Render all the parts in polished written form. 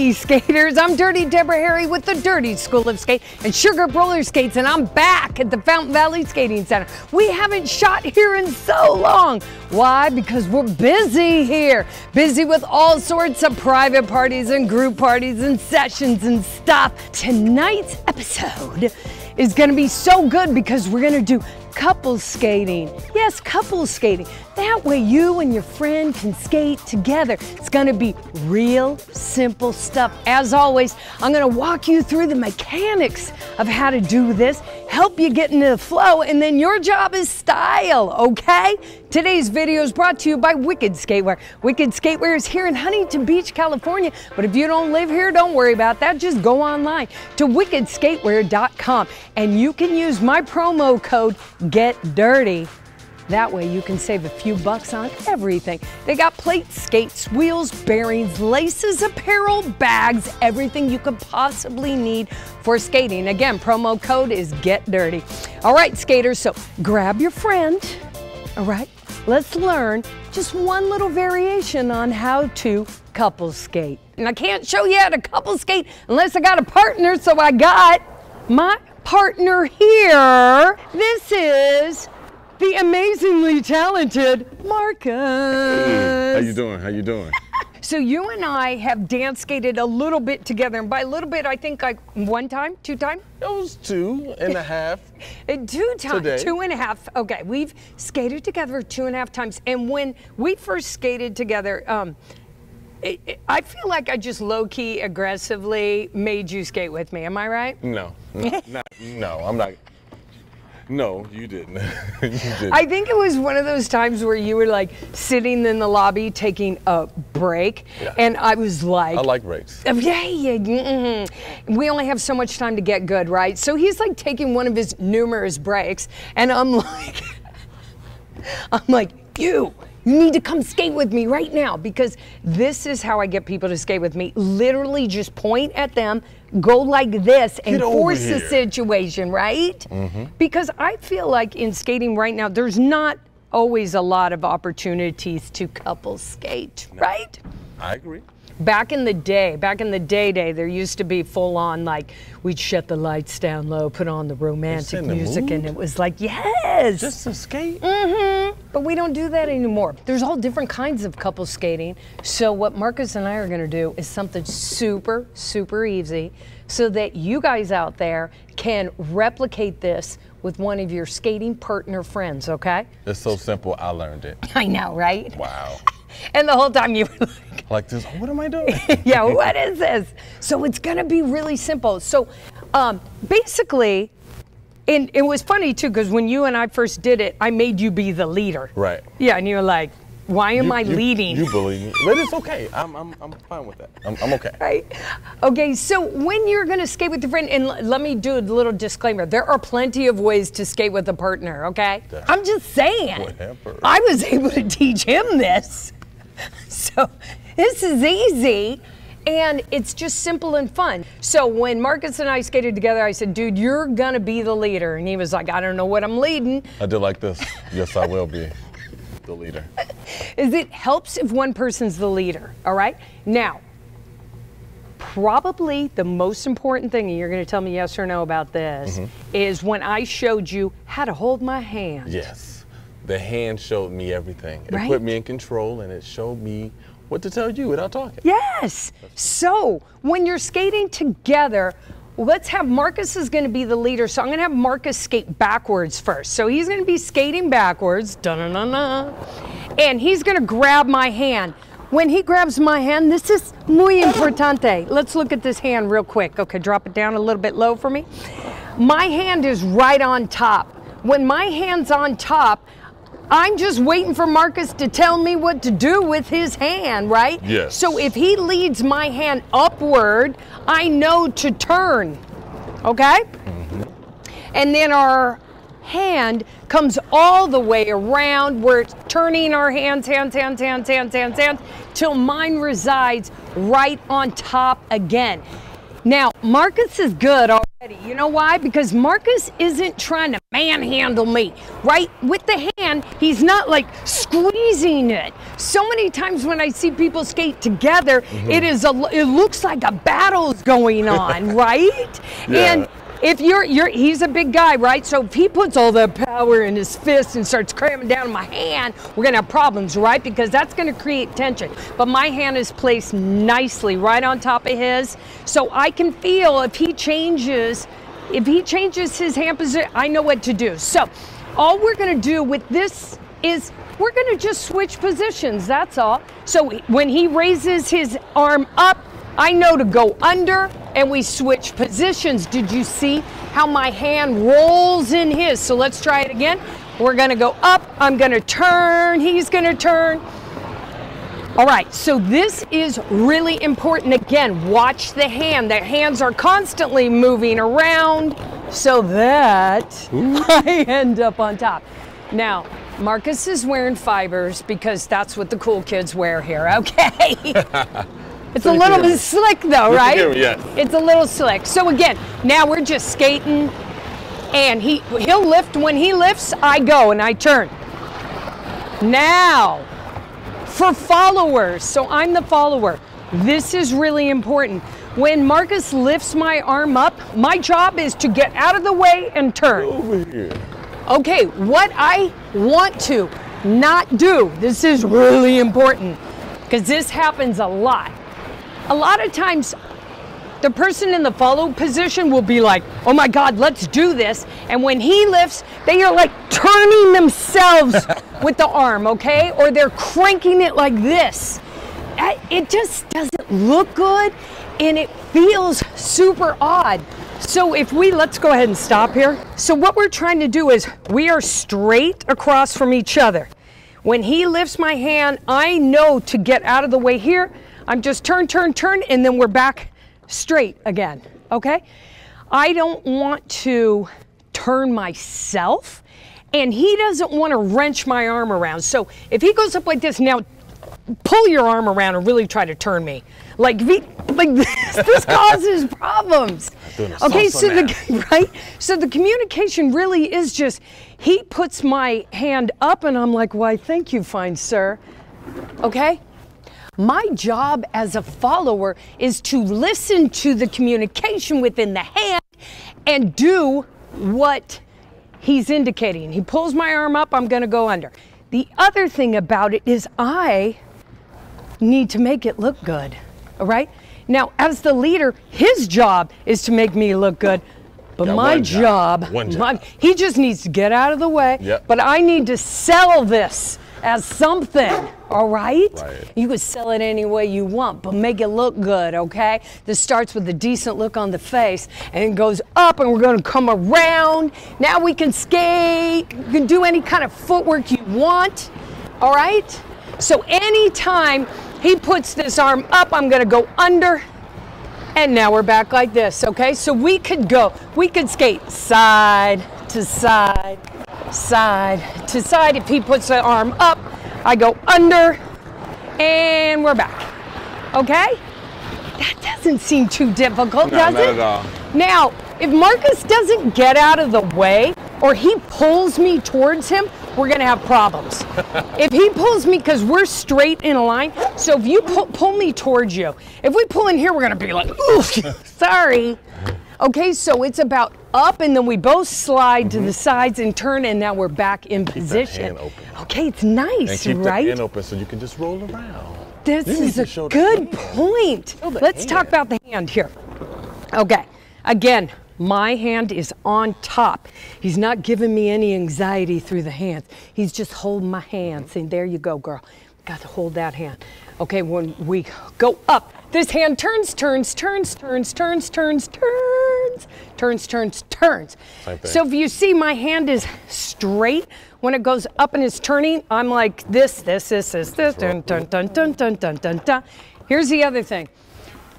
Hey skaters, I'm Dirty Deborah Harry with the Dirty School of Skate and Sugar Roller Skates, and I'm back at the Fountain Valley Skating Center. We haven't shot here in so long. Why? Because we're busy here. Busy with all sorts of private parties and group parties and sessions and stuff. Tonight's episode is gonna be so good because we're gonna do couples skating. Yes, couples skating. That way you and your friend can skate together. It's gonna be real simple stuff. As always, I'm gonna walk you through the mechanics of how to do this, help you get into the flow, and then your job is style, okay? Today's video is brought to you by Wicked Skatewear. Wicked Skatewear is here in Huntington Beach, California, but if you don't live here, don't worry about that. Just go online to wickedskatewear.com and you can use my promo code GETDIRTY. That way you can save a few bucks on everything. They got plates, skates, wheels, bearings, laces, apparel, bags, everything you could possibly need for skating. Again, promo code is GETDIRTY. All right, skaters, so grab your friend, all right? Let's learn just one little variation on how to couple skate. And I can't show you how to couple skate unless I got a partner, so I got my partner here. This is the amazingly talented Marcus. How you doing? How you doing? So you and I have dance skated a little bit together, and by a little bit, I think like one time, two times? It was 2.5. 2 times, today. 2.5. Okay, we've skated together 2.5 times, and when we first skated together, I feel like I just low-key aggressively made you skate with me. Am I right? No, I'm not. No, you didn't. You didn't. I think it was one of those times where you were like sitting in the lobby taking a break, Yeah. and I was like, I like breaks. We only have so much time to get good, right? So he's like taking one of his numerous breaks, and I'm like, you need to come skate with me right now, because this is how I get people to skate with me. Literally just point at them, go like this, and force the situation, right? Mm-hmm. Because I feel like in skating right now, there's not always a lot of opportunities to couple skate, right? I agree. Back in the day, there used to be full on, like, we'd shut the lights down low, put on the romantic music, and it was like, yes! Just to skate? Mm-hmm. But we don't do that anymore. There's all different kinds of couple skating. So what Marcus and I are gonna do is something super, super easy so that you guys out there can replicate this with one of your skating partner friends, okay? It's so simple, I learned it. I know, right? Wow. And the whole time you were like this, what am I doing? Yeah, what is this? So it's gonna be really simple. So basically, and it was funny too, because when you and I first did it, I made you be the leader. Right. Yeah, and you were like, why am I leading? You believe me. But it's okay. I'm fine with that. I'm okay. Right. Okay, so when you're gonna skate with your friend, and let me do a little disclaimer, there are plenty of ways to skate with a partner, okay? I'm just saying. Whatever. I was able to teach him this. So this is easy, and it's just simple and fun. So when Marcus and I skated together, I said, dude, you're gonna be the leader. And he was like, I don't know what I'm leading. I did like this. Yes, I will be the leader. It helps if one person's the leader, all right? Now, probably the most important thing, and you're gonna tell me yes or no about this, is when I showed you how to hold my hand. Yes. The hand showed me everything. It Right? put me in control, and it showed me what to tell you without talking. Yes. So when you're skating together, let's have Marcus is going to be the leader. So I'm going to have Marcus skate backwards first. So he's going to be skating backwards, da-na-na-na, and he's going to grab my hand. When he grabs my hand, this is muy importante. Let's look at this hand real quick. Okay, drop it down a little bit low for me. My hand is right on top. When my hand's on top, I'm just waiting for Marcus to tell me what to do with his hand, right? Yes. So if he leads my hand upward, I know to turn, okay? Mm-hmm. And then our hand comes all the way around. We're turning our hands, till mine resides right on top again. Now, Marcus is good already. You know why? Because Marcus isn't trying to manhandle me, right? With the hand, he's not like squeezing it. So many times when I see people skate together, it looks like a battle's going on, right? Yeah. And if he's a big guy, right? So if he puts all the power in his fist and starts cramming down my hand, we're gonna have problems, right? Because that's gonna create tension. But my hand is placed nicely right on top of his, so I can feel if he changes his hand position, I know what to do. So all we're gonna do with this is we're gonna just switch positions, that's all. So when he raises his arm up, I know to go under, and we switch positions. Did you see how my hand rolls in his? So let's try it again. We're gonna go up, I'm gonna turn, he's gonna turn. All right, so this is really important. Again, watch the hand. The hands are constantly moving around so that I end up on top. Now, Marcus is wearing fibers because that's what the cool kids wear here, okay? It's a little bit slick though, right? Yes. It's a little slick. So again, now we're just skating, and he'll lift. When he lifts, I go and I turn. Now, for followers, so I'm the follower. This is really important. When Marcus lifts my arm up, my job is to get out of the way and turn. Over here. Okay, what I want to not do, this is really important, because this happens a lot. A lot of times, the person in the follow position will be like, oh my God, let's do this. And when he lifts, they are like turning themselves with the arm, okay? Or they're cranking it like this. It just doesn't look good, and it feels super odd. So let's go ahead and stop here. So what we're trying to do is we are straight across from each other. When he lifts my hand, I know to get out of the way here. I'm just turn, and then we're back straight again, okay? I don't want to turn myself, and he doesn't want to wrench my arm around. So if he goes up like this, now pull your arm around and really try to turn me. Like this causes problems. Okay, so the communication really is just, he puts my hand up and I'm like, why, thank you, fine sir, okay? My job as a follower is to listen to the communication within the hand and do what he's indicating. He pulls my arm up, I'm gonna go under. The other thing about it is I need to make it look good, all right? Now, as the leader, his job is to make me look good, but my job, he just needs to get out of the way, but I need to sell this as something, all right? You can sell it any way you want, but make it look good, okay? This starts with a decent look on the face, and it goes up, and we're gonna come around. Now we can skate, you can do any kind of footwork you want, all right? So anytime he puts this arm up, I'm gonna go under, and now we're back like this, okay? So we could skate side to side, side to side. If he puts the arm up, I go under, and we're back, okay? That doesn't seem too difficult, does it? Not at all. Now, if Marcus doesn't get out of the way, or he pulls me towards him, we're gonna have problems. If he pulls me, because we're straight in a line, so if you pull me towards you, if we pull in here, we're gonna be like, oof, sorry. Okay, so it's about up, and then we both slide to the sides and turn, and now we're back in position. Keep that hand open. Okay, it's nice, and keep right? The hand open so you can just roll around. This is a good point. Let's talk about the hand here. Okay, again, my hand is on top. He's not giving me any anxiety through the hands. He's just holding my hand, saying, there you go, girl. Got to hold that hand. Okay, when we go up, this hand turns, turns, turns, turns, turns, turns, turns, turns, turns, turns. So if you see my hand is straight, when it goes up and is turning, I'm like this, dun, dun, dun, dun, dun, dun, dun, dun. Here's the other thing.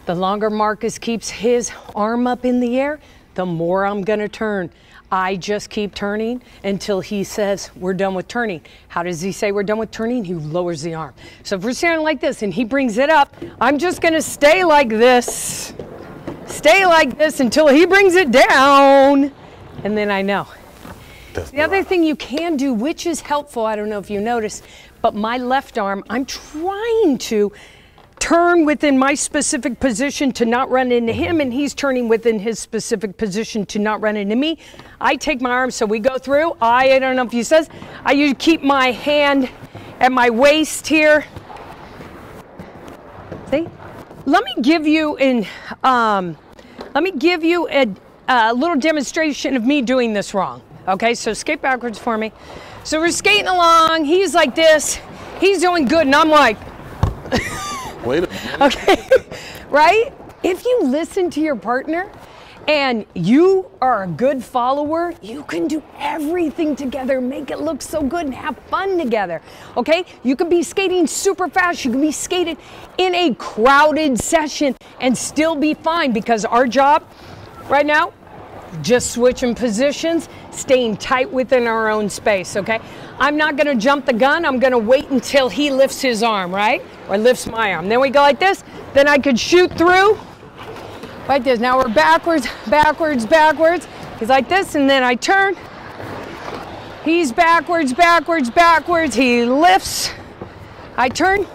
The longer Marcus keeps his arm up in the air, the more I'm gonna turn. I just keep turning until he says we're done with turning. How does he say we're done with turning? He lowers the arm. So if we're standing like this and he brings it up, I'm just gonna stay like this until he brings it down. And then I know. The other thing you can do, which is helpful, I don't know if you noticed, but my left arm, I'm trying to turn within my specific position to not run into him, and he's turning within his specific position to not run into me. I take my arm, so we go through. I don't know if you says, I usually keep my hand at my waist here. See? Let me give you a little demonstration of me doing this wrong. Okay, so skate backwards for me. So we're skating along, he's like this, he's doing good, and I'm like, wait a minute. Okay, right? If you listen to your partner and you are a good follower, you can do everything together, make it look so good and have fun together, okay? You can be skating super fast, you can be skating in a crowded session and still be fine, because our job right now, just switching positions, staying tight within our own space, okay? I'm not gonna jump the gun, I'm gonna wait until he lifts his arm, right? Or lifts my arm. Then we go like this, then I could shoot through, like this. Now we're backwards, backwards, backwards. He's like this, and then I turn. He's backwards, backwards, backwards. He lifts, I turn.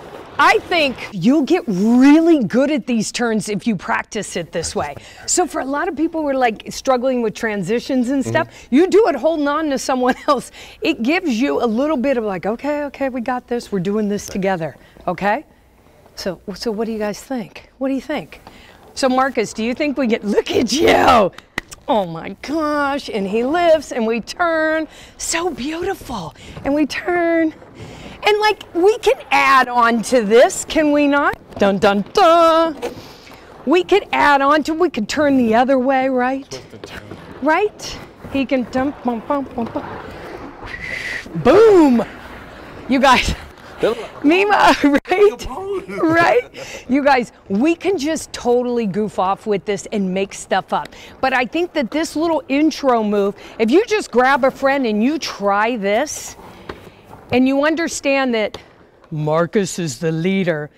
I think you'll get really good at these turns if you practice it this way. So for a lot of people who are like struggling with transitions and stuff, you do it holding on to someone else. It gives you a little bit of like, okay, we got this. We're doing this together, okay? So what do you guys think? What do you think? So Marcus, do you think we get, look at you. Oh my gosh, and he lifts and we turn, so beautiful. And we turn. And like, we can add on to this, can we not? Dun, dun, dun. We could add on to, we could turn the other way, right? Right? He can dump, bum, bum, bum, bum. Boom! You guys, Mima, right? Right? You guys, we can just totally goof off with this and make stuff up. But I think that this little intro move, if you just grab a friend and you try this, and you understand that Marcus is the leader,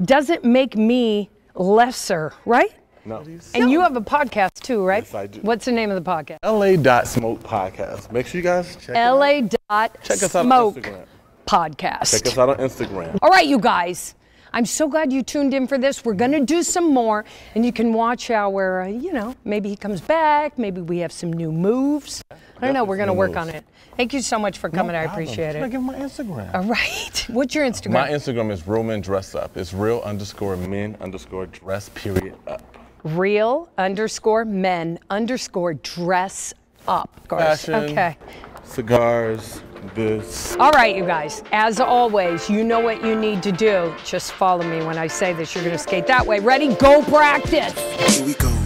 doesn't make me lesser, right? No. And you have a podcast too, right? Yes, I do. What's the name of the podcast? LA.Smoke Podcast. Make sure you guys check it out. LA.Smoke us out on Instagram. Podcast. Check us out on Instagram. All right, you guys. I'm so glad you tuned in for this. We're going to do some more, and you can watch our, maybe he comes back, maybe we have some new moves. I don't know, we're going to work on it. Thank you so much for coming. I appreciate it. I give my Instagram. All right. What's your Instagram? My Instagram is real_men_dress_up. It's real_men_dress_up. real_men_dress_up. Fashion, okay. Cigars, this. All right, you guys. As always, you know what you need to do. Just follow me when I say this. You're going to skate that way. Ready? Go practice. Here we go.